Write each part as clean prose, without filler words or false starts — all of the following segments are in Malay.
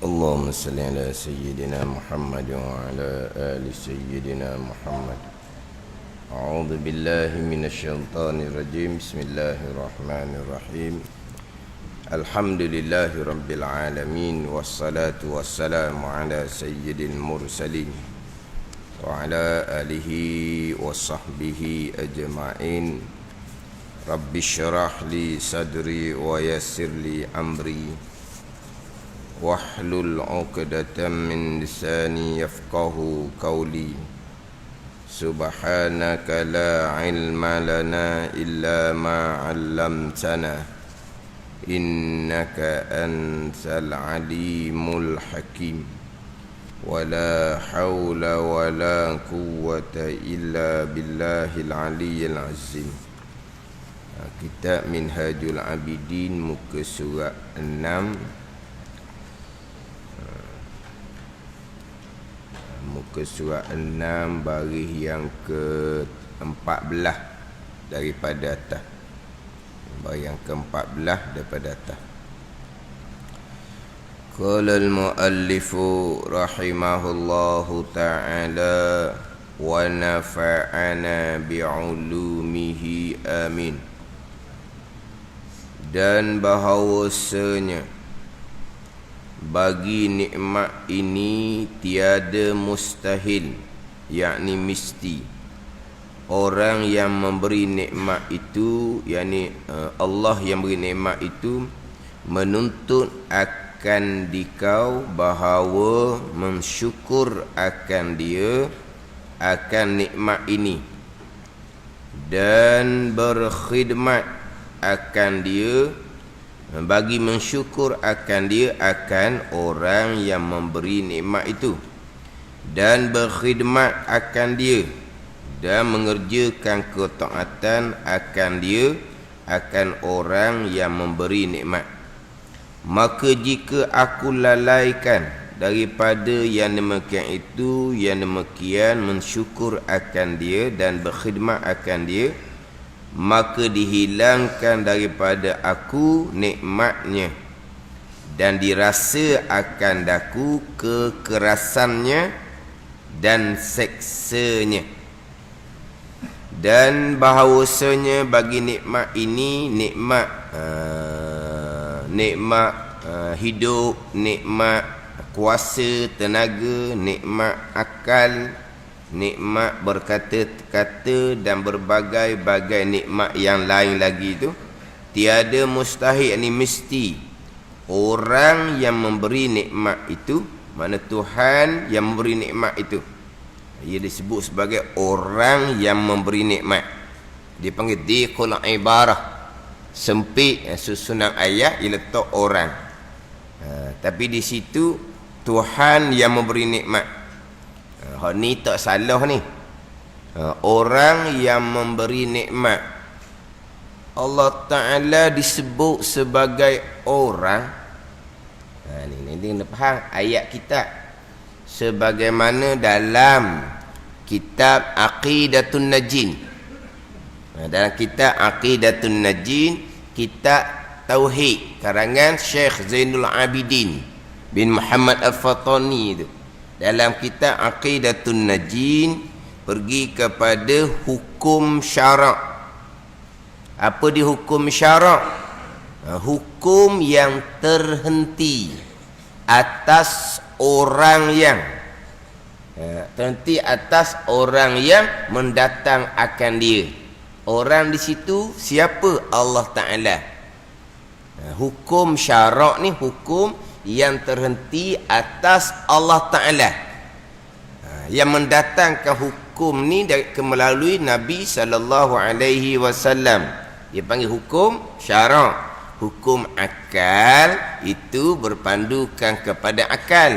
اللهم صل على سيدنا محمد وعلى آل سيدنا محمد. أعوذ بالله من الشيطان الرجيم. بسم الله الرحمن الرحيم. الحمد لله رب العالمين، والصلاة والسلام على سيد المرسلين وعلى آله وصحبه أجمعين. رب اشرح لي صدري ويسر لي أمري واحلل عقدة من لساني يفقه قولي. سبحانك لا علم لنا إلا ما علمتنا إنك أنت العليم الحكيم. ولا حول ولا قوة إلا بالله العلي العظيم. Kitab Minhajul Abidin, muka surat 6. Muka surat 6 baris yang ke-14 daripada atas. Baris yang ke-14 daripada atas. Qala al-muallifu rahimahullahu ta'ala wa nafa'ana bi'ulumihi amin. Dan bahawasanya bagi nikmat ini tiada mustahil, yakni mesti. Orang yang memberi nikmat itu, yakni Allah yang beri nikmat itu, menuntut akan dikau bahawa mensyukur akan dia, akan nikmat ini, dan berkhidmat akan dia, bagi mensyukur akan dia, akan orang yang memberi nikmat itu, dan berkhidmat akan dia, dan mengerjakan ketaatan akan dia, akan orang yang memberi nikmat. Maka jika aku lalaikan daripada yang demikian itu, yang demikian mensyukur akan dia dan berkhidmat akan dia, maka dihilangkan daripada aku nikmatnya, dan dirasa akan daku kekerasannya dan seksanya. Dan bahawasanya bagi nikmat ini, nikmat hidup, nikmat kuasa, tenaga, nikmat akal, nikmat berkata-kata, dan berbagai-bagai nikmat yang lain lagi itu, tiada mustahil, ini mesti. Orang yang memberi nikmat itu, mana Tuhan yang memberi nikmat itu, ia disebut sebagai orang yang memberi nikmat. Dia panggil diqul ibarah, sempit susunan ayat, ia letak orang. Tapi di situ Tuhan yang memberi nikmat. Ni tak salah ni. Orang yang memberi nikmat, Allah Ta'ala disebut sebagai orang. Ni kena faham ayat kita. Sebagaimana dalam kitab Aqidatun Najin. Dalam kitab Aqidatun Najin, kitab Tauhid karangan Syekh Zainul Abidin bin Muhammad Al-Fatani itu. Dalam kitab Aqidatun Najin, pergi kepada hukum syarak. Apa di hukum syarak? Hukum yang terhenti atas orang yang terhenti atas orang yang mendatang akan dia. Orang di situ siapa? Allah Ta'ala. Hukum syarak ni hukum yang terhenti atas Allah Ta'ala, yang mendatangkan hukum ni melalui Nabi SAW. Dia panggil hukum syarak. Hukum akal itu berpandukan kepada akal.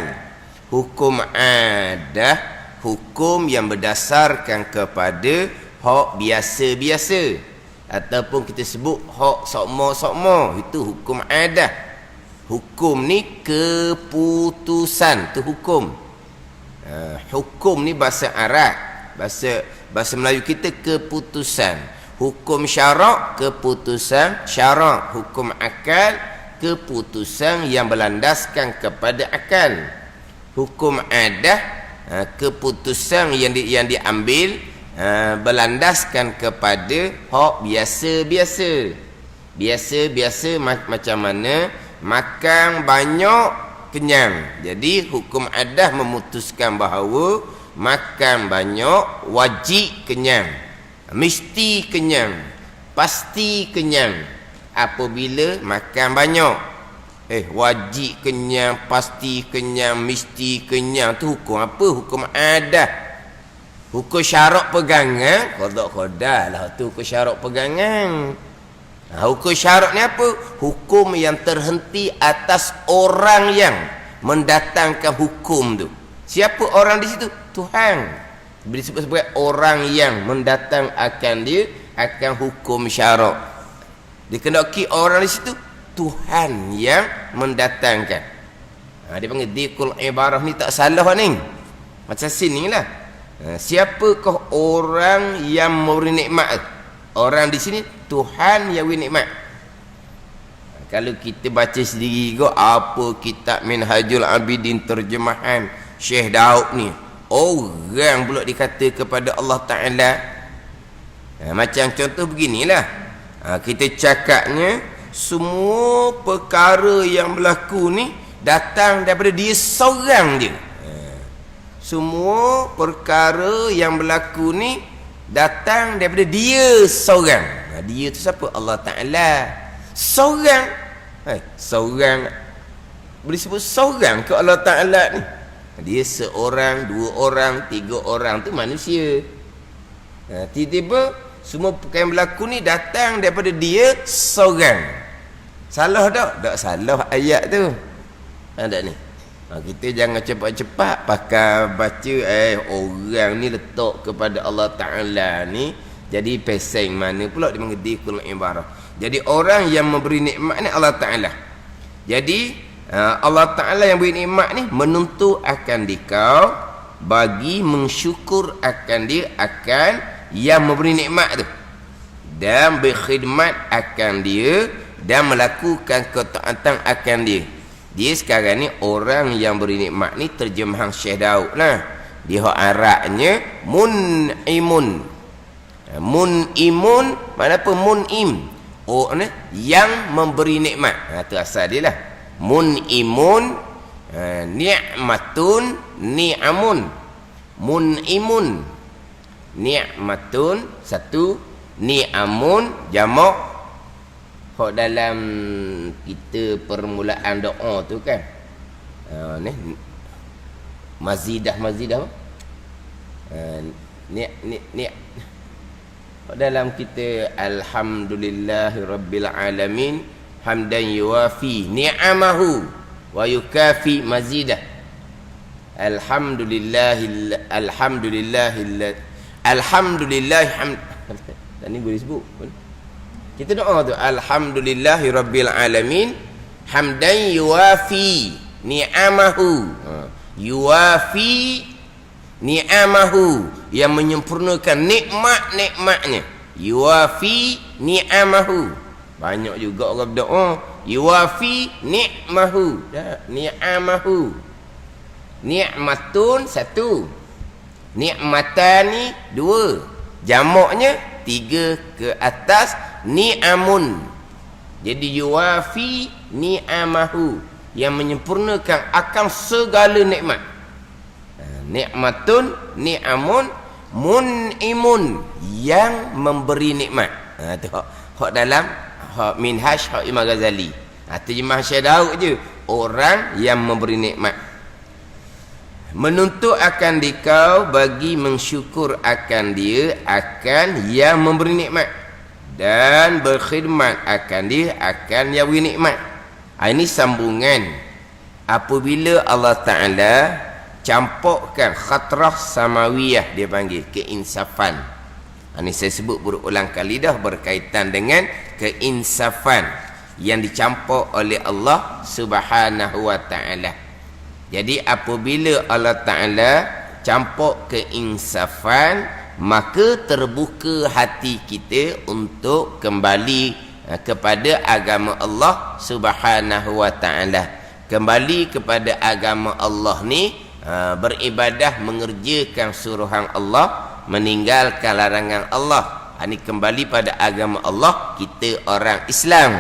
Hukum adah, hukum yang berdasarkan kepada hak biasa-biasa, ataupun kita sebut hak sokmo-sokmo, itu hukum adah. Hukum ni keputusan, tu hukum. Hukum ni bahasa Arab, bahasa Melayu kita keputusan. Hukum syarak, keputusan syarak. Hukum akal, keputusan yang berlandaskan kepada akal. Hukum adah keputusan yang diambil berlandaskan kepada hak biasa-biasa. Biasa-biasa macam mana makan banyak kenyang. Jadi hukum adah memutuskan bahawa makan banyak wajib kenyang, mesti kenyang, pasti kenyang apabila makan banyak. Wajib kenyang, pasti kenyang, mesti kenyang tu hukum apa? Hukum adah. Hukum syarak pegangan, qada lah tu hukum syarak pegangan. Hukum syarak ni apa? Hukum yang terhenti atas orang yang mendatangkan hukum tu. Siapa orang di situ? Tuhan. Disebut sebagai orang yang mendatang akan dia akan hukum syarak. Dikehendaki orang di situ Tuhan yang mendatangkan. Dia panggil dikul ibarah ni tak salah ni. Macam sini lah. Siapakah orang yang memberi nikmat? Orang di sini Tuhan yang beri nikmat. Kalau kita baca sendiri juga apa kitab Minhajul Abidin terjemahan Syekh Daud ni, orang pula dikata kepada Allah Ta'ala. Macam contoh beginilah. Kita cakapnya semua perkara yang berlaku ni datang daripada dia seorang je. Semua perkara yang berlaku ni datang daripada dia seorang. Dia tu siapa? Allah Ta'ala. Seorang. Seorang boleh sebut seorang ke Allah Ta'ala ni? Dia seorang, dua orang, tiga orang tu manusia. Tiba-tiba semua perkara yang berlaku ni datang daripada dia seorang. Salah tak? Tak salah ayat tu. Tak ni. Kita jangan cepat-cepat pakai baca orang ni letak kepada Allah Ta'ala ni jadi peseng mana pula dia mengerti kul ibarah. Jadi orang yang memberi nikmat ni Allah Ta'ala. Jadi Allah Ta'ala yang beri nikmat ni menuntut akan dikau bagi mensyukur akan dia akan yang memberi nikmat tu dan berkhidmat akan dia dan melakukan ketaatan akan dia. Dia sekarang ni orang yang beri nikmat ni terjemahan Syekh Daud lah. Dia hak Arabnya mun'imun. Mun'imun mana apa? Mun'im. Ni yang memberi nikmat. Tu asal dia lah. Mun'imun ni'matun ni'amun. Mun'imun ni'matun satu, ni'amun jamak. Hak dalam kita permulaan doa tu kan ni mazidah apa? Hak dalam kita alhamdulillahirabbil alamin hamdan yuwafi ni'amahu wa yukafi mazidah. Alhamdulillah ni boleh sebut. Kita doa tu alhamdulillahirabbil alamin hamdan yuwafi ni'amahu. Yuwafi ni'amahu yang menyempurnakan nikmat-nikmatnya. Yuwafi ni'amahu. Banyak juga orang berdoa yuwafi ni'mahu. Ni'amahu. Ni'matun satu, ni'matani dua, jamaknya tiga ke atas ni'amun. Jadi yuwafi ni'amahu yang menyempurnakan akan segala nikmat. Nikmatun ni'amun mun'imun yang memberi nikmat. Tu hak dalam hak Minhaj hak Imam Ghazali. Terjemah Syekh Daud je, orang yang memberi nikmat. Menuntut akan dikau bagi mensyukur akan dia akan yang memberi nikmat dan berkhidmat akan dia akan yang beri nikmat. Ini sambungan apabila Allah Ta'ala campurkan khatrah samawiyah, dia panggil keinsafan. Ini saya sebut berulang kali dah berkaitan dengan keinsafan yang dicampur oleh Allah Subhanahu wa Ta'ala. Jadi apabila Allah Ta'ala campur keinsafan, maka terbuka hati kita untuk kembali kepada agama Allah Subhanahu wa taala. Kembali kepada agama Allah ni, beribadah, mengerjakan suruhan Allah, meninggalkan larangan Allah. Ini kembali pada agama Allah, kita orang Islam.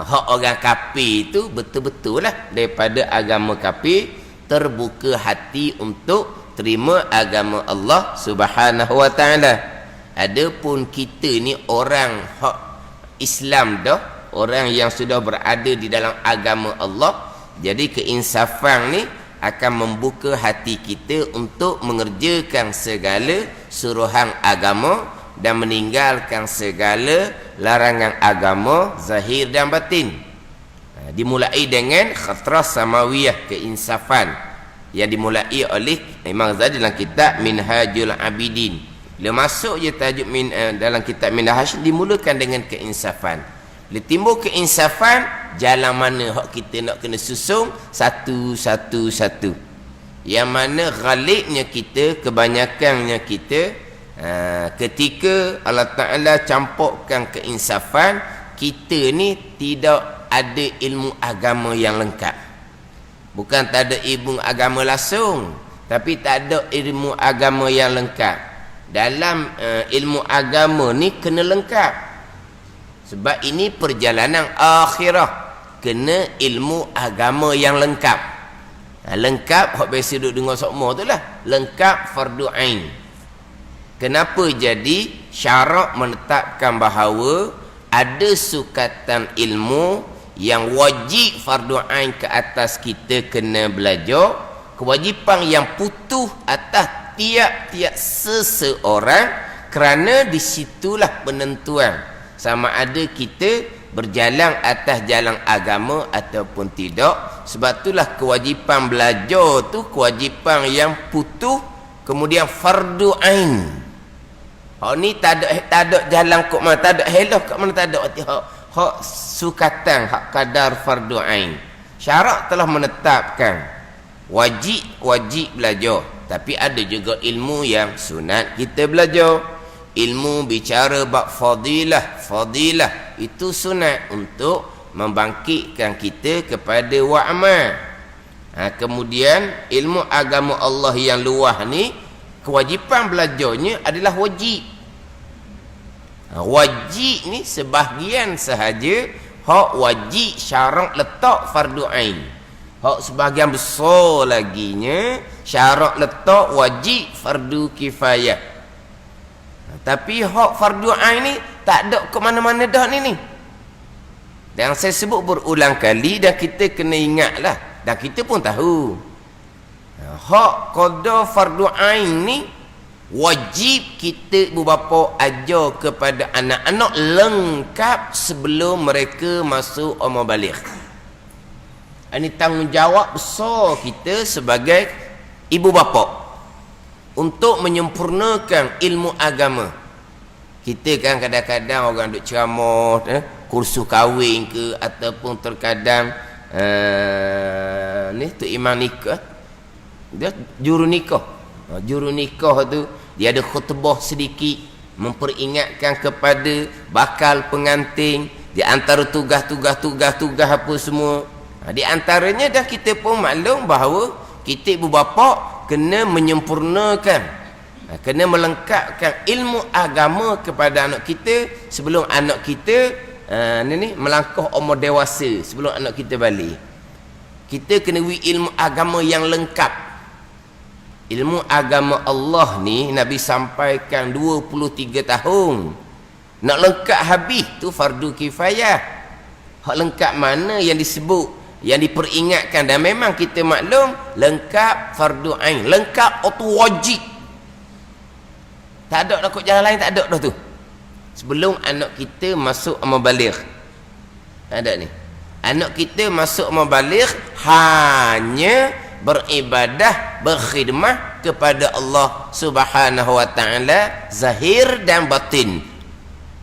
Hak orang kafir itu betul-betul lah daripada agama kafir, terbuka hati untuk terima agama Allah Subhanahu wa taala. Adapun kita ni orang hak Islam dah, orang yang sudah berada di dalam agama Allah, jadi keinsafan ni akan membuka hati kita untuk mengerjakan segala suruhan agama dan meninggalkan segala larangan agama zahir dan batin. Dimulai dengan khatrah samawiyah, keinsafan yang dimulai oleh Imam Ghazali dalam kitab Minhajul Abidin. Bila masuk je tajuk dalam kitab Minhaj, dimulakan dengan keinsafan. Bila timbul keinsafan, jalan mana hak kita nak kena susung satu-satu. Yang mana ghalibnya kita, kebanyakannya kita, ketika Allah Ta'ala campurkan keinsafan, kita ni tidak ada ilmu agama yang lengkap. Bukan tak ada ilmu agama langsung, tapi tak ada ilmu agama yang lengkap. Dalam ilmu agama ni kena lengkap, sebab ini perjalanan akhirah, kena ilmu agama yang lengkap. Lengkap hak biasa duduk dengar sokmo tu lah, lengkap fardu ain. Kenapa jadi syarak menetapkan bahawa ada sukatan ilmu yang wajib fardu ain ke atas kita kena belajar, kewajipan yang putus atas tiap-tiap seseorang, kerana disitulah penentuan sama ada kita berjalan atas jalan agama ataupun tidak. Sebab itulah kewajipan belajar tu kewajipan yang putus, kemudian fardu ain. Hak ni tak ada jalan kok mana, tak ada helah kat mana, tak ada hak sukatan, hak kadar fardu ain. Syarak telah menetapkan wajib belajar, tapi ada juga ilmu yang sunat kita belajar. Ilmu bicara bab fadilah itu sunat untuk membangkitkan kita kepada wa'amal. Kemudian ilmu agama Allah yang luah ni, kewajipan belajarnya adalah wajib. Wajib ni sebahagian sahaja, hak wajib syarak letak fardu ain. Hak sebahagian besar laginya syarak letak wajib fardu kifayah. Tapi hak fardu ain ni tak ada ke mana-mana dah ni. Dan saya sebut berulang kali, dan kita kena ingatlah, dan kita pun tahu hak qada fardu ain ni wajib kita ibu bapa ajar kepada anak-anak lengkap sebelum mereka masuk umur baligh. Ini tanggungjawab besar kita sebagai ibu bapa untuk menyempurnakan ilmu agama. Kita kan kadang-kadang orang duk ceramah, kursus kahwin ke, ataupun terkadang ni tu imam nikah, dia juru nikah tu dia ada khutbah sedikit memperingatkan kepada bakal pengantin di antara tugas apa semua. Di antaranya dah kita pun maklum bahawa kita ibu bapa kena menyempurnakan, kena melengkapkan ilmu agama kepada anak kita sebelum anak kita melangkah umur dewasa, sebelum anak kita balik. Kita kena ilmu agama yang lengkap. Ilmu agama Allah ni Nabi sampaikan 23 tahun. Nak lengkap habis tu fardu kifayah. Hak lengkap mana yang disebut, yang diperingatkan, dan memang kita maklum lengkap fardu ain, lengkap itu wajib. Tak ada dah kot jalan lain, tak ada dah tu. Sebelum anak kita masuk umur baligh. Ada ni. Anak kita masuk umur baligh hanya beribadah, berkhidmah kepada Allah Subhanahu wa taala zahir dan batin.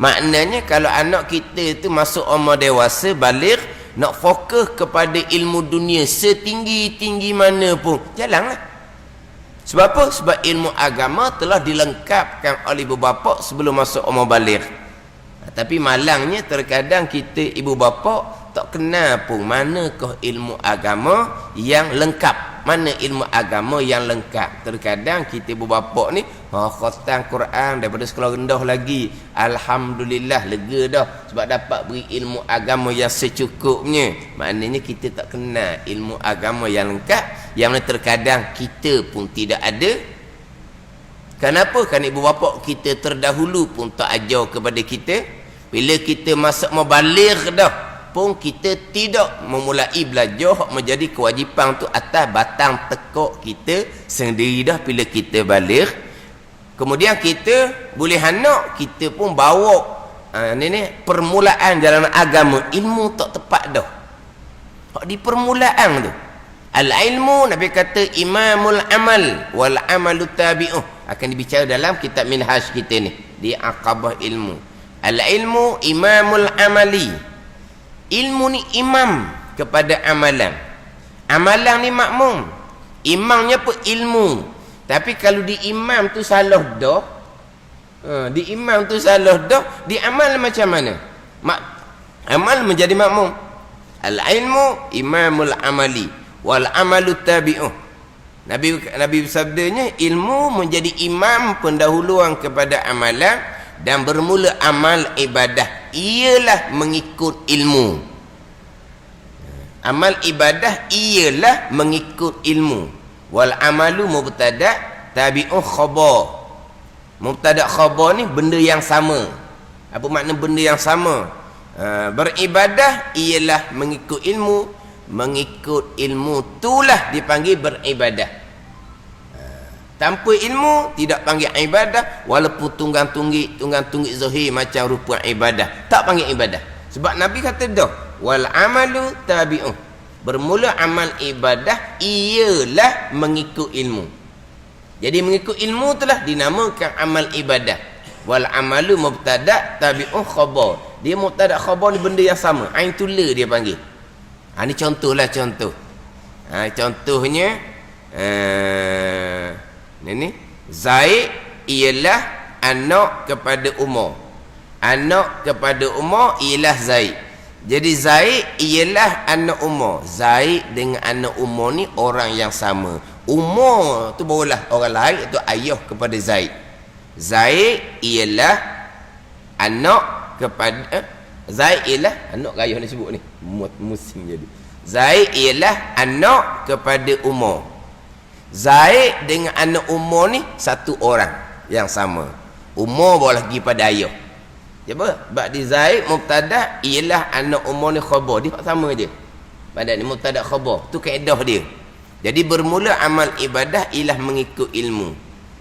Maknanya kalau anak kita itu masuk umur dewasa baligh, nak fokus kepada ilmu dunia setinggi-tinggi mana pun, jalanlah. Sebab apa? Sebab ilmu agama telah dilengkapkan oleh ibu bapa sebelum masuk umur baligh. Tapi malangnya terkadang kita ibu bapa tak kenal pun manakah ilmu agama yang lengkap, mana ilmu agama yang lengkap. Terkadang kita ibu bapa ni khatam Quran daripada sekolah rendah lagi, alhamdulillah lega dah sebab dapat beri ilmu agama yang secukupnya. Maknanya kita tak kenal ilmu agama yang lengkap, yang mana terkadang kita pun tidak ada. Kenapa? Kerana ibu bapa kita terdahulu pun tak ajar kepada kita. Bila kita masuk mabaligh dah pun kita tidak memulai belajar menjadi kewajipan tu atas batang tekuk kita sendiri dah bila kita baligh. Kemudian kita boleh anak kita pun bawa ni permulaan jalan agama, ilmu tak tepat dah. Di permulaan tu al-ilmu Nabi kata imamul amal wal amalu tabi'uh, akan dibicara dalam kitab minhaj kita ni di Aqabah ilmu. Al-ilmu imamul amali, ilmu ni imam kepada amalan. Amalan ni makmum, imamnya pun ilmu. Tapi kalau di imam tu salah dah, di imam tu salah dah, di amal macam mana? Amal menjadi makmum. Al-ilmu imamul amali wal amalu tabi'uh. Nabi bersabdanya ilmu menjadi imam pendahuluan kepada amalan, dan bermula amal ibadah ialah mengikut ilmu. Amal ibadah ialah mengikut ilmu. Wal amalu mubtada tabi'un khabar. Mubtada khabar ni benda yang sama. Apa makna benda yang sama? Beribadah ialah mengikut ilmu. Mengikut ilmu itulah dipanggil beribadah. Tanpa ilmu tidak panggil ibadah, walaupun tunggang-tunggik zahir macam rupa ibadah, tak panggil ibadah. Sebab Nabi kata dah, wal amalu tabi'un. Bermula amal ibadah ialah mengikut ilmu. Jadi mengikut ilmu itulah dinamakan amal ibadah. Wal amalu mubtada tabi'un khabar. Dia mubtada khabar ni benda yang sama. Ain tula dia panggil. Ni contohlah contoh. Contohnya ini Zaid ialah anak kepada Umar. Anak kepada Umar ialah Zaid. Jadi Zaid ialah anak Umar. Zaid dengan anak Umar ni orang yang sama. Umar tu barulah orang lain, itu ayah kepada Zaid. Zaid ialah anak kepada Zaid ialah anak ayah ni sebut ni musim jadi. Zaid ialah anak kepada Umar. Zaid dengan anak Umar ni satu orang yang sama. Umar bawa lagi pada ayah. Apa? Sebab di Zaid mubtada ialah anak Umar ni khabar. Dia sama je. Pada ni mubtada khabar. Tu kaedah dia. Jadi bermula amal ibadah ialah mengikut ilmu.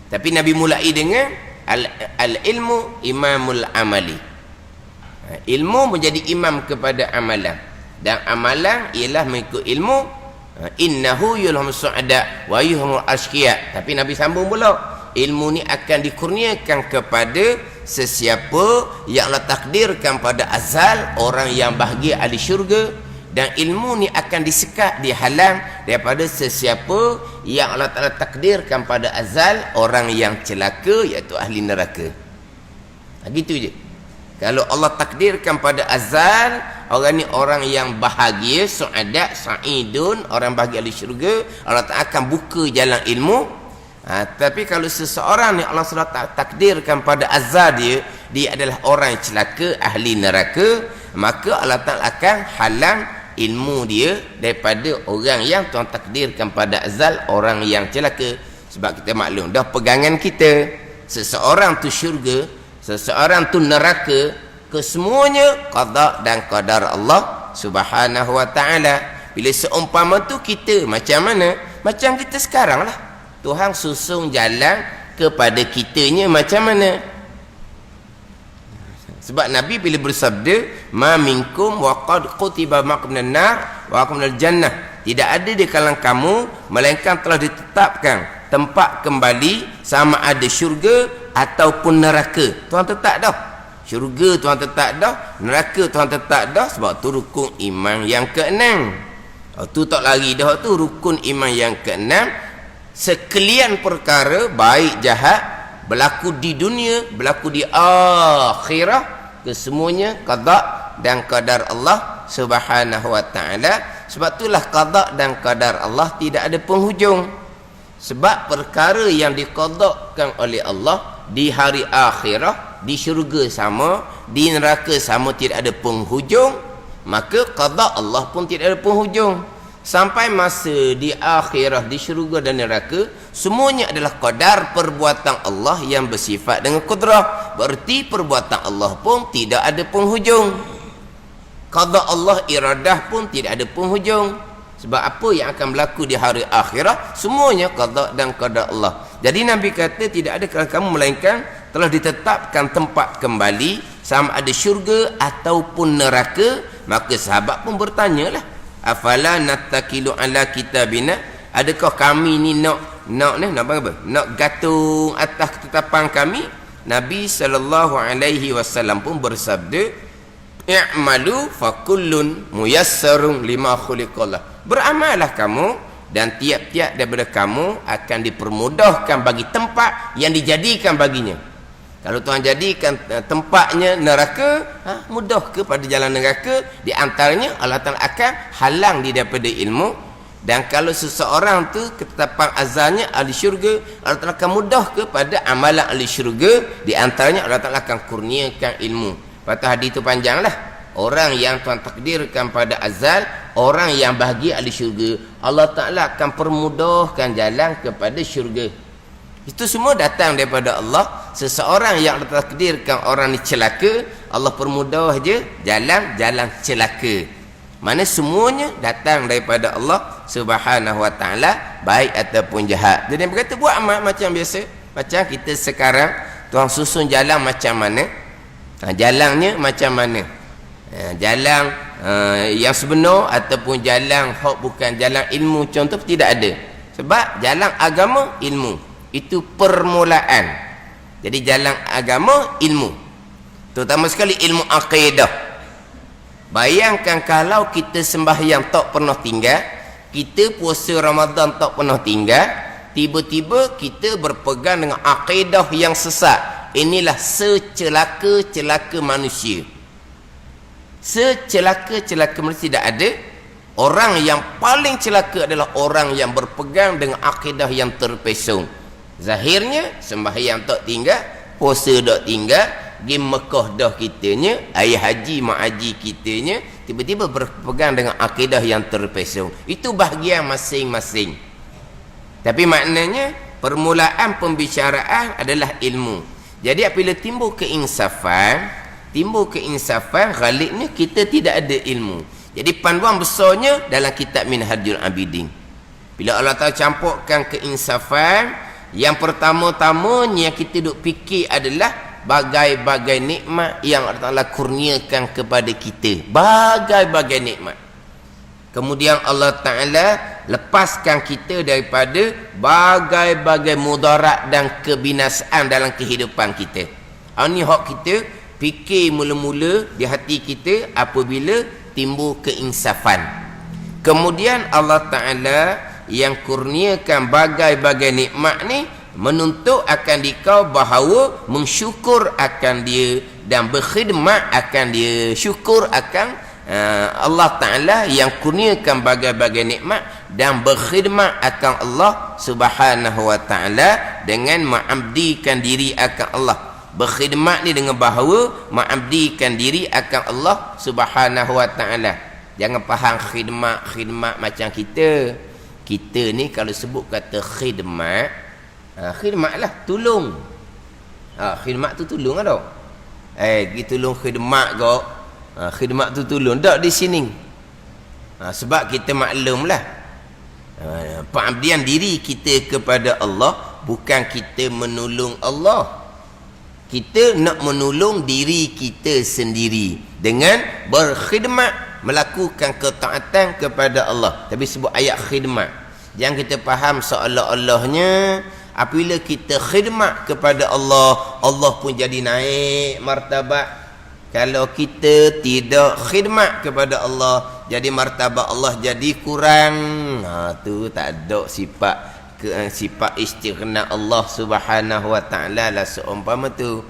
Tapi Nabi mulai dengan al-ilmu imamul amali. Ilmu menjadi imam kepada amalan. Dan amalan ialah mengikut ilmu. Innahu yulham su'ada wa yuhmul ashqiya. Tapi Nabi sambung pula, ilmu ni akan dikurniakan kepada sesiapa yang Allah takdirkan pada azal orang yang bahagia ahli syurga, dan ilmu ni akan disekat, dihalang daripada sesiapa yang Allah Ta'ala takdirkan pada azal orang yang celaka, iaitu ahli neraka. Gitu je. Kalau Allah takdirkan pada azal orang ni orang yang bahagia, su'ada, sa'idun, orang bahagia ahli syurga, Allah Ta'ala akan buka jalan ilmu. Tapi kalau seseorang ni Allah SWT takdirkan pada azal dia adalah orang yang celaka, ahli neraka, maka Allah Ta'ala akan halang ilmu dia daripada orang yang Tuhan takdirkan pada azal orang yang celaka. Sebab kita maklum dah pegangan kita, seseorang tu syurga, seseorang tu neraka, kesemuanya qada dan qadar Allah Subhanahu wa ta'ala. Bila seumpama tu kita macam mana? Macam kita sekarang lah. Tuhan susung jalan kepada kitanya macam mana? Sebab Nabi bila bersabda, ma minkum wa qad kutiba ma'akum minan nar wa akum minal jannah. Tidak ada di kalangan kamu melainkan telah ditetapkan tempat kembali sama ada syurga ataupun neraka. Tuhan tetap dah. Syurga Tuhan tetap dah, neraka Tuhan tetap dah. Sebab tu rukun iman yang keenam. Tu tak lari dah, tu rukun iman yang keenam. Sekalian perkara baik jahat berlaku di dunia, berlaku di akhirah, Kesemuanya qada dan qadar Allah Subhanahu wa taala. Sebab itulah qada dan qadar Allah tidak ada penghujung. Sebab perkara yang diqadakan oleh Allah di hari akhirah, di syurga sama, di neraka sama, tidak ada penghujung. Maka qada Allah pun tidak ada penghujung. Sampai masa di akhirah, di syurga dan neraka, semuanya adalah qadar perbuatan Allah yang bersifat dengan kudrah. Berarti perbuatan Allah pun tidak ada penghujung. Qada Allah, iradah pun tidak ada penghujung. Sebab apa yang akan berlaku di hari akhirah, semuanya qada dan qadar Allah. Jadi Nabi kata tidak ada kalau kamu melainkan telah ditetapkan tempat kembali, sama ada syurga ataupun neraka. Maka sahabat pun bertanyalah, afala nattakilu ala kitabina, adakah kami ni nak apa? Nak gantung atas ketetapan kami? Nabi SAW pun bersabda, i'malu fakullun muyassarun lima khuliqallah. Beramallah kamu dan tiap-tiap daripada kamu akan dipermudahkan bagi tempat yang dijadikan baginya. Kalau Tuhan jadikan tempatnya neraka, mudah ke pada jalan neraka? Di antaranya Allah Ta'ala akan halang dia daripada ilmu. Dan kalau seseorang tu ketetapan azalnya ahli syurga, Allah Ta'ala akan mudah ke pada amalan ahli syurga. Di antaranya Allah Ta'ala akan kurniakan ilmu. Lepas tu hadis tu panjang lah. Orang yang Tuhan takdirkan pada azal, orang yang bahagia ahli syurga, Allah Ta'ala akan permudahkan jalan kepada syurga. Itu semua datang daripada Allah. Seseorang yang Allah takdirkan orang ni celaka, Allah permudah je jalan celaka. Mana semuanya datang daripada Allah Subhanahu wa taala, baik ataupun jahat. Jadi dia berkata buat amal macam biasa. Macam kita sekarang, Tuhan susun jalan macam mana? Jalannya macam mana? Jalan yang sebenar ataupun jalan hak bukan jalan ilmu, contoh tidak ada. Sebab jalan agama ilmu, itu permulaan. Jadi jalan agama ilmu, terutama sekali ilmu akidah. Bayangkan kalau kita sembahyang tak pernah tinggal, kita puasa Ramadan tak pernah tinggal, tiba-tiba kita berpegang dengan akidah yang sesat. Inilah secelaka-celaka manusia. Secelaka-celaka manusia tidak ada. Orang yang paling celaka adalah orang yang berpegang dengan akidah yang terpesong. Zahirnya sembahyang tak tinggal, puasa tak tinggal, pergi Mekah dah kitanya, ayah haji mak haji kitanya, tiba-tiba berpegang dengan akidah yang terpesong. Itu bahagian masing-masing. Tapi maknanya permulaan pembicaraan adalah ilmu. Jadi apabila timbul keinsafan, ghalibnya kita tidak ada ilmu. Jadi panduan besarnya dalam kitab Minhajul Abidin. Bila Allah Ta'ala campurkan keinsafan, yang pertama-tamanya yang kita duk fikir adalah bagai-bagai nikmat yang Allah Ta'ala kurniakan kepada kita. Bagai-bagai nikmat. Kemudian Allah Ta'ala lepaskan kita daripada bagai-bagai mudarat dan kebinasaan dalam kehidupan kita. Ini hak kita fikir mula-mula di hati kita apabila timbul keinsafan. Kemudian Allah Ta'ala yang kurniakan bagai-bagai nikmat ni menuntut akan dikau bahawa mensyukur akan dia dan berkhidmat akan dia. Syukur akan Allah Ta'ala yang kurniakan bagai-bagai nikmat dan berkhidmat akan Allah Subhanahu wa Ta'ala dengan mengabdikan diri akan Allah. Berkhidmat ni dengan bahawa mengabdikan diri akan Allah Subhanahu wa Ta'ala. Jangan faham khidmat macam kita. Kita ni kalau sebut kata khidmat, khidmat lah tolong. Khidmat tu tolong tak? Pergi tolong khidmat kau. Khidmat tu tolong tak di sini. Sebab kita maklum lah, pengabdian diri kita kepada Allah bukan kita menolong Allah. Kita nak menolong diri kita sendiri dengan berkhidmat, melakukan ketaatan kepada Allah. Tapi sebut ayat khidmat, jangan kita faham seolah-olahnya apabila kita khidmat kepada Allah, Allah pun jadi naik martabat. Kalau kita tidak khidmat kepada Allah, jadi martabat Allah jadi kurang. Tu tak ada sifat istighna Allah Subhanahu wa Ta'ala lah seumpama tu.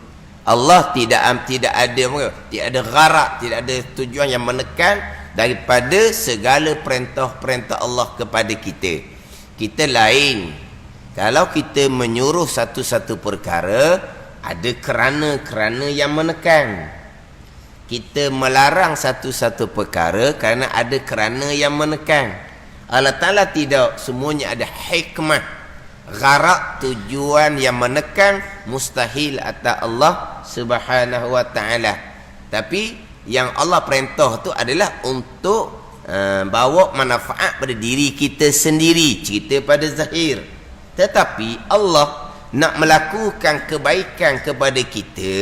Allah tidak ada gharak, tidak ada tujuan yang menekan daripada segala perintah-perintah Allah kepada kita. Kita lain. Kalau kita menyuruh satu-satu perkara, ada kerana yang menekan. Kita melarang satu-satu perkara kerana ada kerana yang menekan. Allah Ta'ala tidak, semuanya ada hikmah, gharak, tujuan yang menekan, mustahil atas Allah Subhanahu wa ta'ala. Tapi yang Allah perintah tu adalah untuk bawa manfaat pada diri kita sendiri, cerita pada zahir. Tetapi Allah nak melakukan kebaikan kepada kita,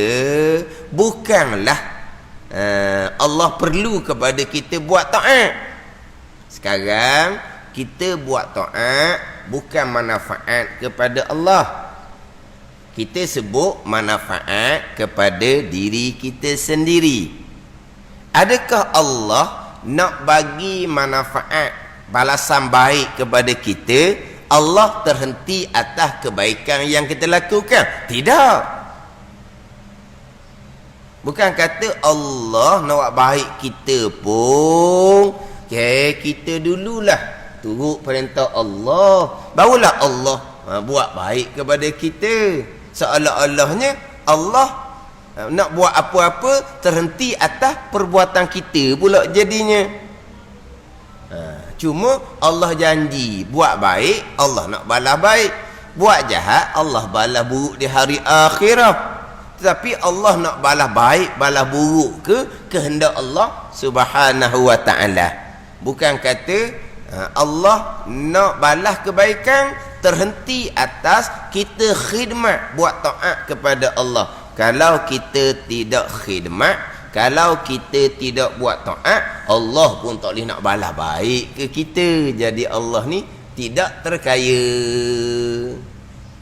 bukanlah Allah perlu kepada kita buat taat. Sekarang kita buat taat bukan manfaat kepada Allah. Kita sebut manfaat kepada diri kita sendiri. Adakah Allah nak bagi manfaat, balasan baik kepada kita? Allah terhenti atas kebaikan yang kita lakukan? Tidak. Bukan kata Allah nak buat baik kita pun, kita dululah turut perintah Allah, barulah Allah buat baik kepada kita. Seolah-olahnya Allah nak buat apa-apa terhenti atas perbuatan kita pula jadinya. Cuma Allah janji buat baik, Allah nak balas baik. Buat jahat, Allah balas buruk di hari akhirat. Tetapi Allah nak balas baik, balas buruk ke kehendak Allah Subhanahu wa ta'ala. Bukan kata Allah nak balas kebaikan terhenti atas kita khidmat, buat taat kepada Allah. Kalau kita tidak khidmat, kalau kita tidak buat taat, Allah pun tak boleh nak balas baik ke kita. Jadi Allah ni tidak terkaya.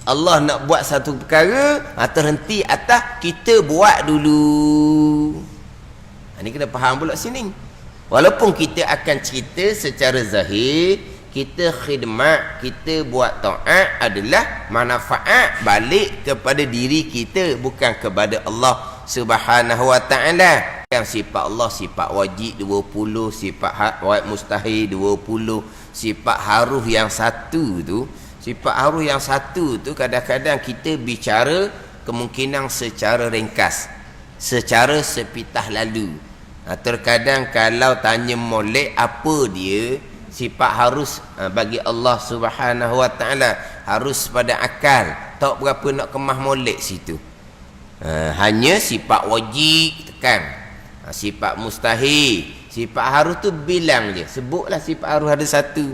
Allah nak buat satu perkara, terhenti atas kita buat dulu. Ini kena faham pula sini. Walaupun kita akan cerita secara zahir, kita khidmat, kita buat taat adalah manfaat balik kepada diri kita, bukan kepada Allah Subhanahu wa ta'ala. Yang sifat Allah, sifat wajib 20, sifat mustahil 20, sifat haruh yang satu tu, sifat haruh yang satu tu kadang-kadang kita bicara kemungkinan secara ringkas, secara sepitah lalu. Terkadang kalau tanya molek apa dia, sifat harus bagi Allah Subhanahu wa ta'ala harus pada akal, tak berapa nak kemah molek situ. Hanya sifat wajib tekan, sifat mustahil, sifat harus tu bilang je, sebutlah sifat harus ada satu.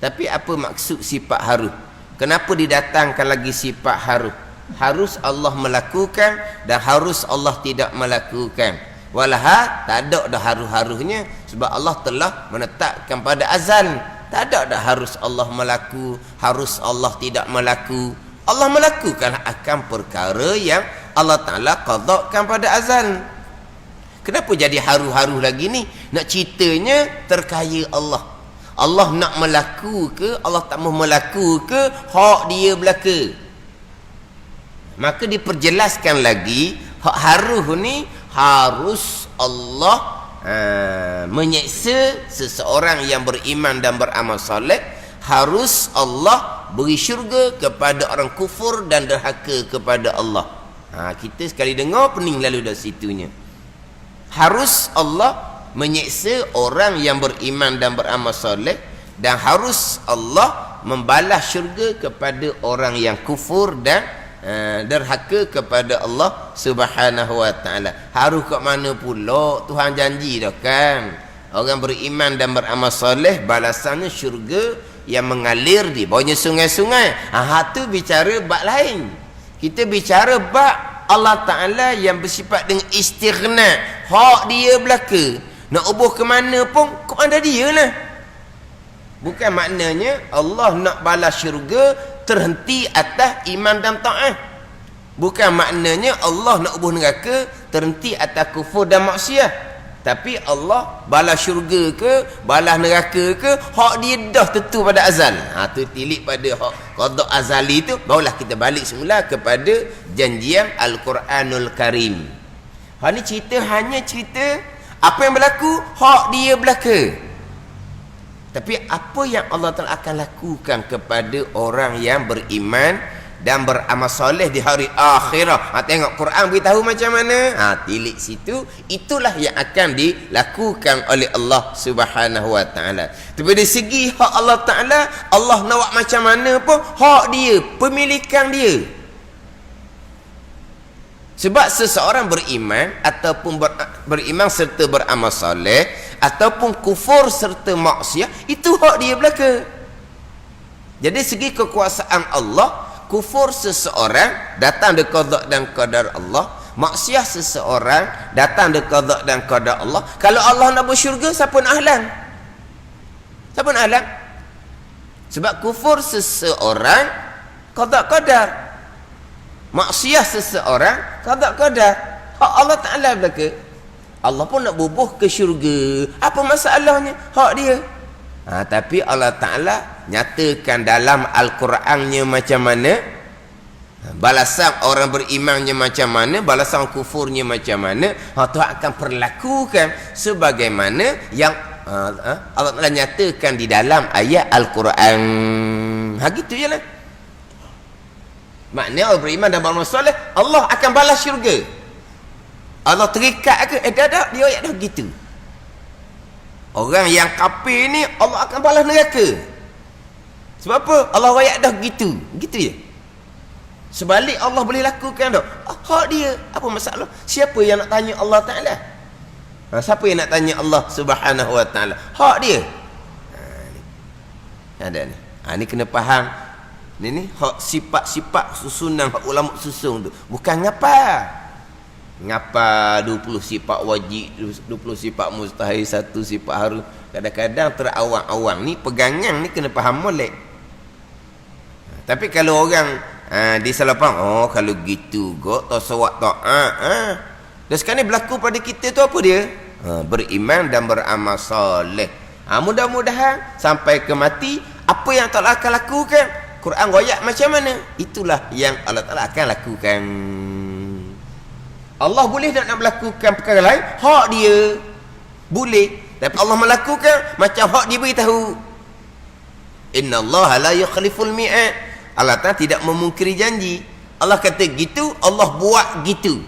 Tapi apa maksud sifat harus? Kenapa didatangkan lagi sifat harus? Harus Allah melakukan dan harus Allah tidak melakukan. Walaha tak ada dah haruh-haruhnya, sebab Allah telah menetapkan pada azal. Tak ada dah harus Allah melaku, harus Allah tidak melaku. Allah melakukan akan perkara yang Allah Ta'ala qadakkan pada azal. Kenapa jadi haruh-haruh lagi ni? Nak ceritanya terkaya Allah. Allah nak melaku ke, Allah tak mahu melaku ke, hak dia belaka. Maka diperjelaskan lagi, hak haruh ni harus Allah menyeksa seseorang yang beriman dan beramal soleh. Harus Allah beri syurga kepada orang kufur dan derhaka kepada Allah. Kita sekali dengar pening lalu dari situnya. Harus Allah menyeksa orang yang beriman dan beramal soleh, dan harus Allah membalas syurga kepada orang yang kufur dan derhaka kepada Allah Subhanahu wa ta'ala. Harus kat mana pula? Tuhan janji dah kan, orang beriman dan beramal soleh balasannya syurga yang mengalir di bawahnya sungai-sungai. Tu bicara bab lain. Kita bicara bab Allah Ta'ala yang bersifat dengan istighna, hak dia belaka. Nak ubuh ke mana pun kepada dia lah. Bukan maknanya Allah nak balas syurga terhenti atas iman dan taat. Bukan maknanya Allah nak ubuh neraka terhenti atas kufur dan maksiat. Tapi Allah balas syurga ke, balas neraka ke, hak dia dah tentu pada azal. Tu tilik pada hak qada azali tu, barulah kita balik semula kepada janjian Al-Quranul Karim. Ni cerita hanya cerita apa yang berlaku, hak dia belaka. Tapi apa yang Allah Ta'ala akan lakukan kepada orang yang beriman dan beramal soleh di hari akhirat. Tengok Quran beritahu macam mana. Tilik situ, itulah yang akan dilakukan oleh Allah Subhanahu Wa Ta'ala. Tapi dari segi hak Allah Ta'ala, Allah nak buat macam mana pun, hak dia, pemilikan dia. Sebab seseorang beriman ataupun beriman serta beramal soleh ataupun kufur serta maksiat, itu hak dia belaka. Jadi segi kekuasaan Allah, kufur seseorang datang dari qada dan qadar Allah, maksiat seseorang datang dari qada dan qadar Allah. Kalau Allah nak bersyurga, siapa nak halang? Siapa nak halang? Sebab kufur seseorang qada qadar, maksiat seseorang qada qadar. Hak Allah Ta'ala belaka. Allah pun nak bubuh ke syurga, apa masalahnya? Hak dia. Tapi Allah Ta'ala nyatakan dalam Al-Qurannya macam mana, balasan orang berimannya macam mana, balasan kufurnya macam mana, Tuhan akan perlakukan sebagaimana yang Allah Ta'ala nyatakan di dalam ayat Al-Quran. Gitu je lah. Maknanya orang beriman dan beramal soleh, Allah akan balas syurga. Allah terikat ke? Dah dia ayat dah gitu. Orang yang kafir ni Allah akan balas neraka. Sebab apa? Allah ayat dah gitu. Gitu je. Sebalik Allah boleh lakukan dah. Hak dia. Apa masalah? Siapa yang nak tanya Allah Ta'ala? Siapa yang nak tanya Allah Subhanahu Wa Ta'ala? Hak dia. Ada ni. Ni kena faham. Ni hak sifat-sifat susunan hak ulama susung tu. Bukan ngapa 20 sifat wajib, 20 sifat mustahil, 1 sifat harus. Kadang-kadang terawang-awang ni, pegangan ni kena faham molek. Tapi kalau orang disalah faham, kalau gitu kok tasawuf taat. Dan sekarang ni berlaku pada kita tu apa dia? Beriman dan beramal soleh. Mudah-mudahan sampai ke mati, apa yang Allah akan lakukan, Quran royak macam mana, itulah yang Allah Ta'ala akan lakukan. Allah boleh tak nak melakukan perkara lain, hak dia boleh. Tapi Allah melakukan macam hak dia beritahu. Innallaha la yukhliful mi'ad. Allah Ta'ala tidak memungkiri janji. Allah kata gitu, Allah buat gitu.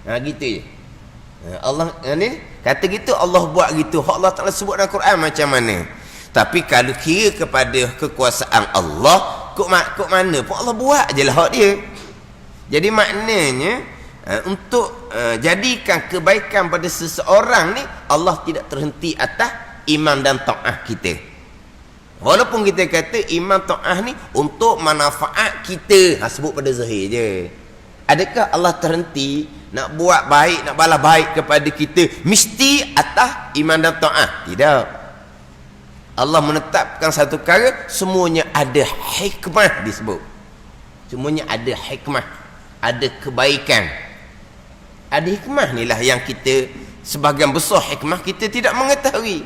Gitu je. Allah ni kata gitu, Allah buat gitu. Hak Allah Ta'ala sebut dalam Quran macam mana. Tapi kalau kira kepada kekuasaan Allah, kok mana pun Allah buat je lah hak dia. Jadi maknanya untuk jadikan kebaikan pada seseorang ni, Allah tidak terhenti atas iman dan ta'ah kita. Walaupun kita kata iman ta'ah ni untuk manfaat kita, sebut pada zahir je. Adakah Allah terhenti nak buat baik, nak balas baik kepada kita mesti atas iman dan ta'ah? Tidak. Allah menetapkan satu perkara, semuanya ada hikmah disebut. Semuanya ada hikmah, ada kebaikan. Ada hikmah ni lah yang kita, sebahagian besar hikmah kita tidak mengetahui.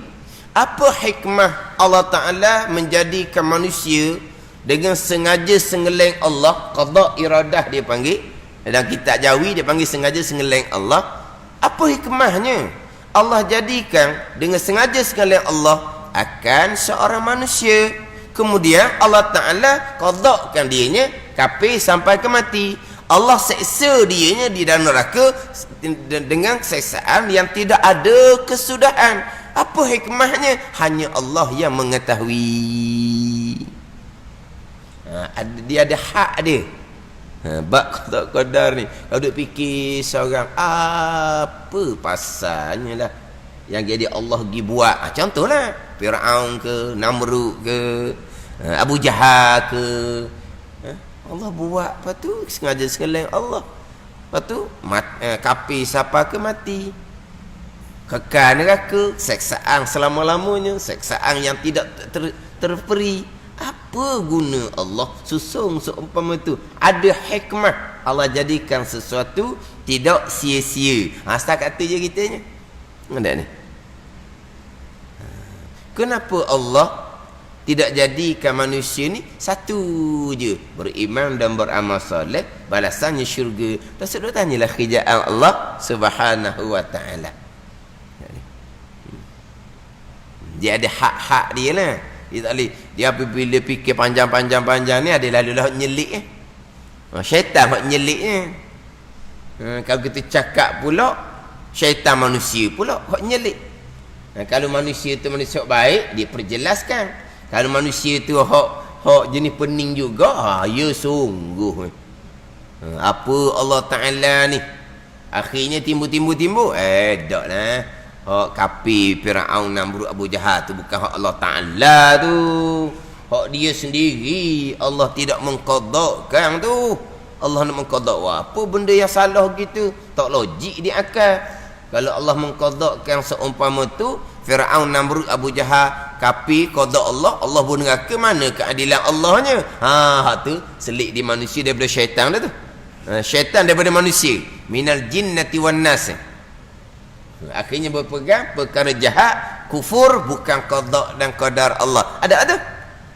Apa hikmah Allah Ta'ala menjadikan manusia dengan sengaja sengeleng Allah, qada iradah dia panggil, dalam kitab Jawi dia panggil sengaja sengeleng Allah. Apa hikmahnya? Allah jadikan dengan sengaja sengeleng Allah akan seorang manusia, kemudian Allah Ta'ala qadakan dianya kafir sampai ke mati. Allah seksa dianya di dalam neraka dengan seksaan yang tidak ada kesudahan. Apa hikmahnya? Hanya Allah yang mengetahui. Dia ada hak dia. Bab qadar ni, kalau duk fikir seorang, apa pasalnya lah yang jadi Allah pergi buat. Contohlah Fir'aun ke, Namrud ke, Abu Jahal ke, Allah buat, lepas tu sengaja sekalian Allah, lepas tu kafir siapa ke mati, kekal neraka, seksaan selama-lamanya, seksaan yang tidak terperi. Apa guna Allah susung seumpama tu? Ada hikmah. Allah jadikan sesuatu tidak sia-sia. Setakat tu je kitanya. Ada ni. Kenapa Allah tidak jadikan manusia ni satu je, beriman dan beramal soleh, balasannya syurga? Rasul tanyalah kerjaan Allah Subhanahu wa taala. Dia ada hak-hak dia lah. Dia tak boleh, dia apabila fikir panjang-panjang ni ada lalu-lalu nyelik syaitan hak nyelik kalau kita cakap pula syaitan manusia pula hak nyelik. Kalau manusia tu manusia baik, dia perjelaskan. Kalau manusia tu hak jenis pening juga, ya sungguh. Apa Allah Taala ni akhirnya timbul daklah. Hak kafir Firaun Namrud Abu Jahal tu bukan hak Allah Taala tu. Hak dia sendiri. Allah tidak mengqadakkan tu. Allah nak mengqadak apa benda yang salah gitu, tak logik di akal. Kalau Allah mengqadakkan seumpama tu Firaun Namrud Abu Jahal kafir qada Allah, Allah pun neraka, mana keadilan Allahnya? Hak tu selik di manusia daripada syaitan dah tu. Syaitan daripada manusia, minal jinnati wan nas. Akhirnya berpegang perkara jahat, kufur, bukan qada dan qadar Allah. Ada.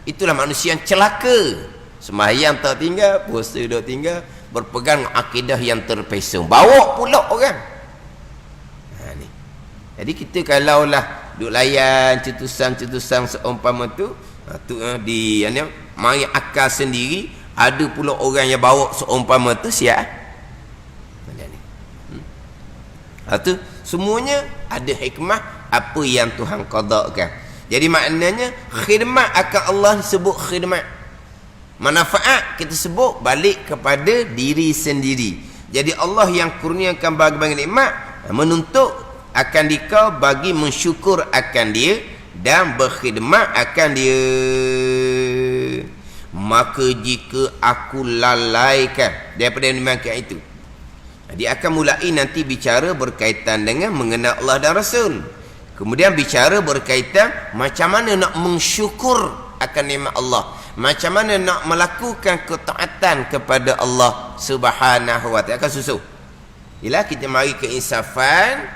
Itulah manusia yang celaka. Sembahyang tak tinggal, puasa tak tinggal, berpegang akidah yang terpesong, bawa pula orang. Ni. Jadi kita kalaulah duk layan cetusan-cetusan seumpama tu, di mari akal sendiri, ada pula orang yang bawa seumpama tu siap. Tu semuanya ada hikmah apa yang Tuhan qadakkan. Jadi maknanya khidmat akan Allah disebut khidmat. Manfaat kita sebut balik kepada diri sendiri. Jadi Allah yang kurniakan bagi-bagi nikmat menuntut akan dikau bagi mensyukur akan dia dan berkhidmat akan dia. Maka jika aku lalaikan daripada nikmat itu, dia akan mulai nanti bicara berkaitan dengan mengenal Allah dan Rasul. Kemudian bicara berkaitan macam mana nak mensyukur akan nikmat Allah, macam mana nak melakukan ketaatan kepada Allah Subhanahu wa taala. Akan susu. Ialah kita mari keinsafan,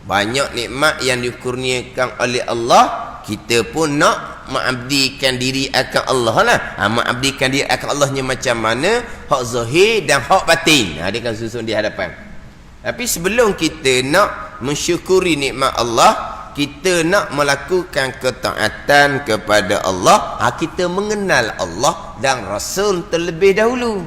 banyak nikmat yang dikurniakan oleh Allah, kita pun nak mengabdikan diri akan Allah lah. Mengabdikan diri akan Allahnya macam mana, hak zahir dan hak batin. Dia akan susun di hadapan. Tapi sebelum kita nak mensyukuri nikmat Allah, kita nak melakukan ketaatan kepada Allah, kita mengenal Allah dan Rasul terlebih dahulu.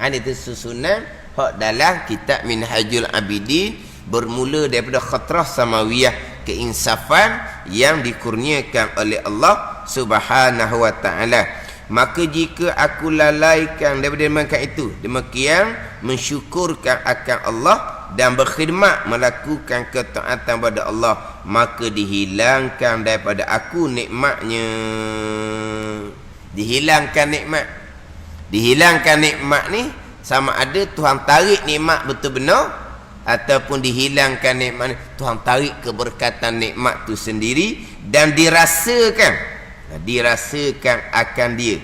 Ini tu susunan hak dalam kitab Minhajul Abidin, bermula daripada khatrah samawiyah, keinsafan yang dikurniakan oleh Allah Subhanahu wa taala. Maka jika aku lalaikan daripada makan itu, demikian mensyukurkan akan Allah dan berkhidmat melakukan ketaatan kepada Allah, maka dihilangkan daripada aku nikmatnya. Dihilangkan nikmat ni sama ada Tuhan tarik nikmat betul benar, ataupun dihilangkan nikmat ni Tuhan tarik keberkatan nikmat tu sendiri dan dirasakan akan dia.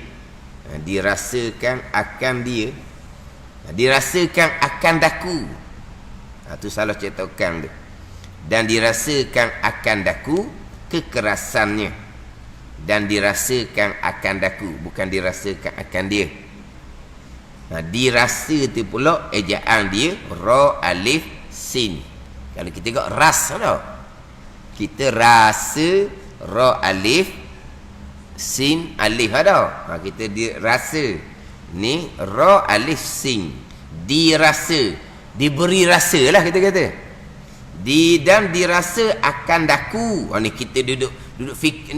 Dirasakan akan daku. Tu salah cetakan tu. Dan dirasakan akan daku kekerasannya. Dan dirasakan akan daku, bukan dirasakan akan dia. Dirasa tu pula ejaan dia ra alif sin. Kalau kita tengok ras tau. Kita rasa ra alif sin alif ada. Kita dirasa. Ni ra alif sin. Dirasa, diberi rasa lah kita kata. Dan dirasa akan daku. Ni kita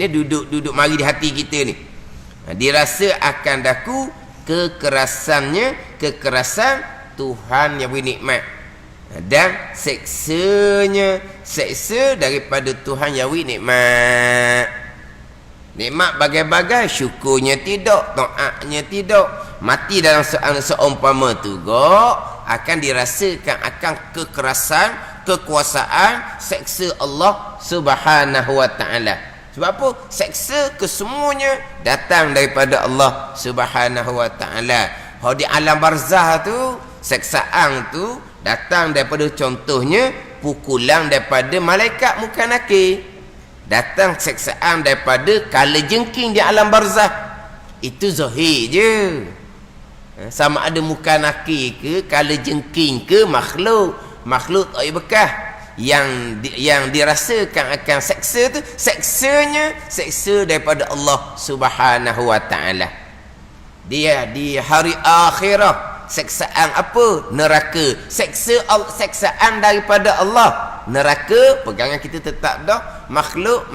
duduk mari di hati kita ni. Dirasa akan daku kekerasan Tuhan yang beri nikmat, dan seksa daripada Tuhan yang beri nikmat. Nikmat bagai-bagai, syukurnya tidak, taatnya tidak. Mati dalam seumpama tu akan dirasakan akan kekerasan, kekuasaan, seksa Allah Subhanahu wa taala. Sebab apa? Seksa kesemuanya datang daripada Allah Subhanahu wa taala. Di alam barzah tu, seksaan tu datang daripada contohnya pukulan daripada malaikat muka nakir. Datang seksaan daripada kala jengking di alam barzah. Itu zahir je. Sama ada muka nakir ke, kala jengking ke, makhluk tak ada bekas. Yang dirasakan akan seksa tu, seksa daripada Allah Subhanahu wa taala. Dia di hari akhirah, seksaan apa? Neraka. Seksaan daripada Allah, neraka. Pegangan kita tetap dah, makhluk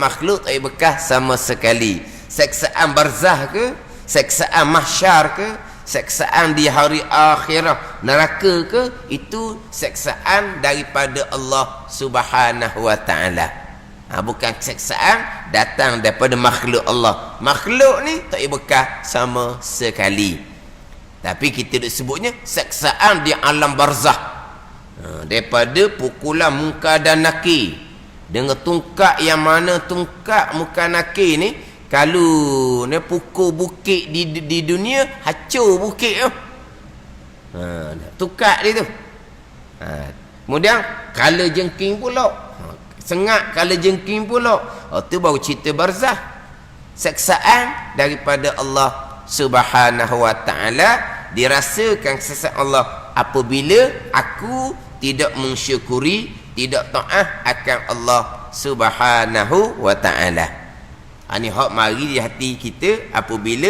tak ada bekas sama sekali. Seksaan barzah ke, seksaan mahsyar ke, seksaan di hari akhirah, neraka ke, itu seksaan daripada Allah Subhanahu wa taala. Bukan seksaan datang daripada makhluk Allah. Makhluk ni tak ada bekas sama sekali. Tapi kita duk sebutnya seksaan di alam barzah. Daripada pukulan muka dan nakir. Dengan tungkak yang mana tungkak muka nakir ni, kalau ni pukul bukit di dunia, hancur bukit tu. Tukar dia tu. Kemudian kala jengking pula. Sengat kala jengking pula. Tu baru cerita barzah. Seksaan daripada Allah Subhanahu wa taala, dirasakan seksaan Allah apabila aku tidak mensyukuri, tidak taat akan Allah Subhanahu wa taala. Ini hak mari di hati kita apabila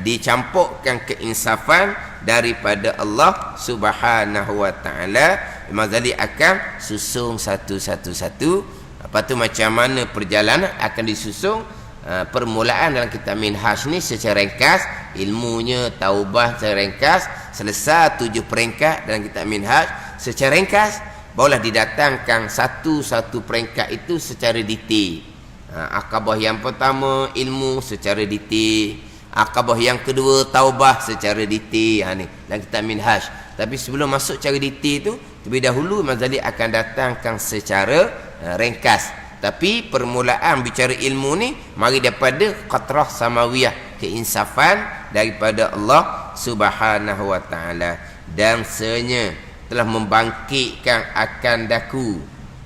dicampurkan keinsafan daripada Allah Subhanahu wa taala. Imam Ghazali akan susung satu-satu. Lepas tu macam mana perjalanan akan disusung. Permulaan dalam kitab Minhaj ni secara ringkas, ilmunya taubah secara ringkas, selesai 7 peringkat dalam kitab Minhaj secara ringkas, barulah didatangkan satu-satu peringkat itu secara detail. Akabah yang pertama ilmu secara detail, akabah yang kedua taubah secara detail. Ni dalam kitab Minhaj. Tapi sebelum masuk cara detail tu, terlebih dahulu Imam Ghazali akan datangkan secara ringkas. Tapi permulaan bicara ilmu ni mari daripada qatrah samawiyah, keinsafan daripada Allah Subhanahu wa taala. Dan senyanya telah membangkitkan akan daku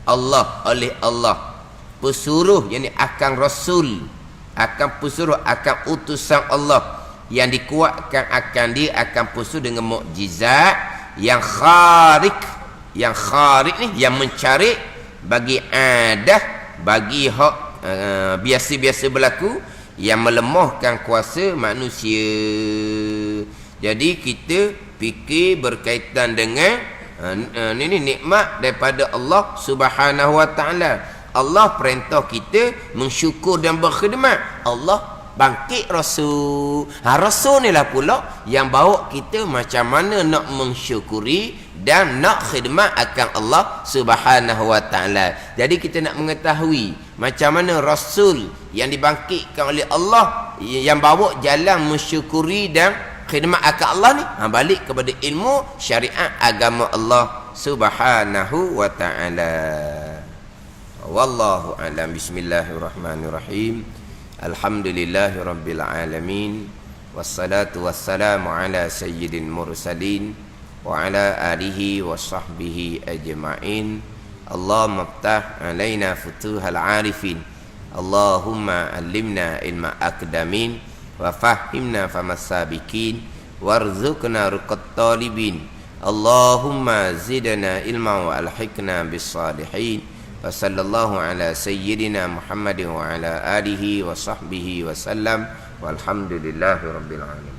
Allah oleh Allah, pesuruh yakni akan rasul, akan pesuruh akan utusan Allah, yang dikuatkan akan dia akan pesuruh dengan mukjizat yang kharik. Yang kharik ni yang mencari bagi adah, bagi hak biasa-biasa berlaku, yang melemahkan kuasa manusia. Jadi kita fikir berkaitan dengan ini nikmat daripada Allah Subhanahu wa taala. Allah perintah kita mensyukur dan berkhidmat. Allah bangkit Rasul. Rasul ni lah pula yang bawa kita macam mana nak mensyukuri dan nak khidmat akan Allah Subhanahu wa taala. Jadi kita nak mengetahui macam mana Rasul yang dibangkitkan oleh Allah yang bawa jalan mensyukuri dan khidmat akan Allah ni, balik kepada ilmu syariat agama Allah Subhanahu wa taala. Wallahu a'lam. Bismillahirrahmanirrahim. Alhamdulillahirabbil alamin. Wassalatu wassalamu ala sayyidil mursalin wa ala alihi wa sahbihi ajma'in. Allahumma ftah alaina futuhal arifin. Allahumma allimna ilma akdamin wa fahimna famas sabiqin warzuqna ruqat talibin. Allahumma zidna ilma wa alhiqna bis salihin. Wa sallallahu ala sayyidina Muhammadin wa ala alihi wa sahbihi wa sallam. Walhamdulillahi rabbil alamin.